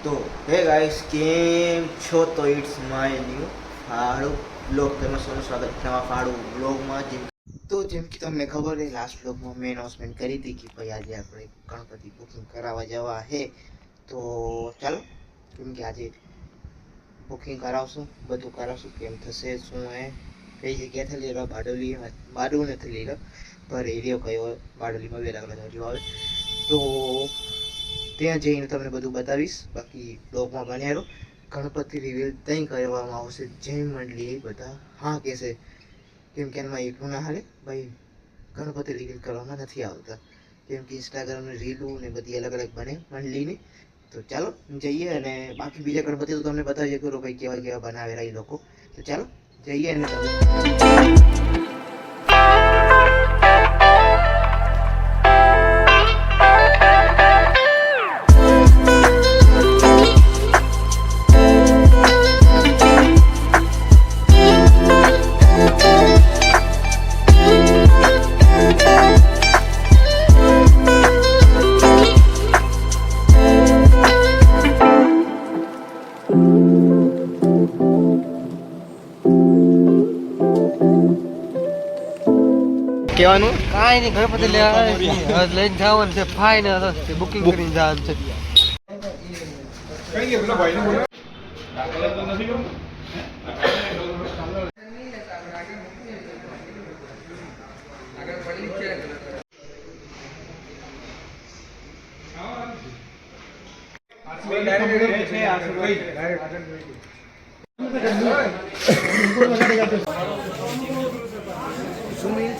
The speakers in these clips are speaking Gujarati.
તો હે ગાઈસ કેમ છો? તો ઇટ્સ માય ન્યૂ ફાળું બ્લોગ. તમે સૌનું સ્વાગત છે નવા ફાળું બ્લોગમાં. જેમ કે તમને ખબર છે, લાસ્ટ બ્લોગમાં મેં અનાઉન્સમેન્ટ કરી હતી કે ભાઈ આજે આપણે ગણપતિ બુકિંગ કરાવવા જવા હે. તો ચાલો, કેમ કે આજે બુકિંગ કરાવશું, બધું કરાવશું, કેમ થશે, શું હે, કઈ જગ્યાથી લઈ રહ્યો, બારડોલી નથી લઈ રહ્યો, પર એરિયો કયો બારડોલીમાં વેલા આવે. તો ત્યાં જઈને તમને બધું બતાવીશ. બાકી બ્લોગમાં બન્યા રહો. ગણપતિ રિવીલ ત્યાં કરવામાં આવશે, જય મંડળી બધા હા કહેશે, કેમ કે એમાં એકલું ના હાલે ભાઈ, ગણપતિ રિવીલ કરવામાં નથી આવતા, કેમ કે ઇન્સ્ટાગ્રામની રીલું ને બધી અલગ અલગ બને મંડળીની. તો ચાલો જઈએ, અને બાકી બીજા ગણપતિ તો તમને બતાવી શકો ભાઈ કેવા કેવા બનાવેલા એ લોકો. તો ચાલો જઈએ અને કહેવાનું કાંઈ નહીં, ગણપતિ લઈને જવાનું છે, ફાઇનલ બુકિંગ કરીને જવાનું છે.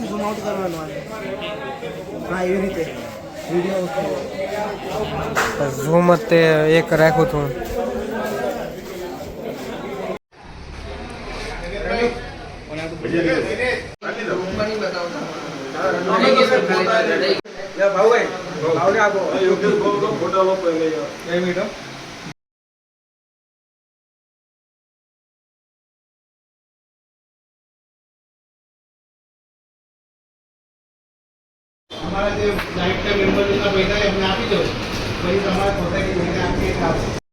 ઝૂમ આઉટ કરવાનું. હા, એવી રીતે વિડીયો ઝૂમ જ તે એક રાખું છું. हमारा जो लाइफ टाइम मेंबर जितना पैसा है अपने आप ही दो, वही हमारा सोसाइटी में आपके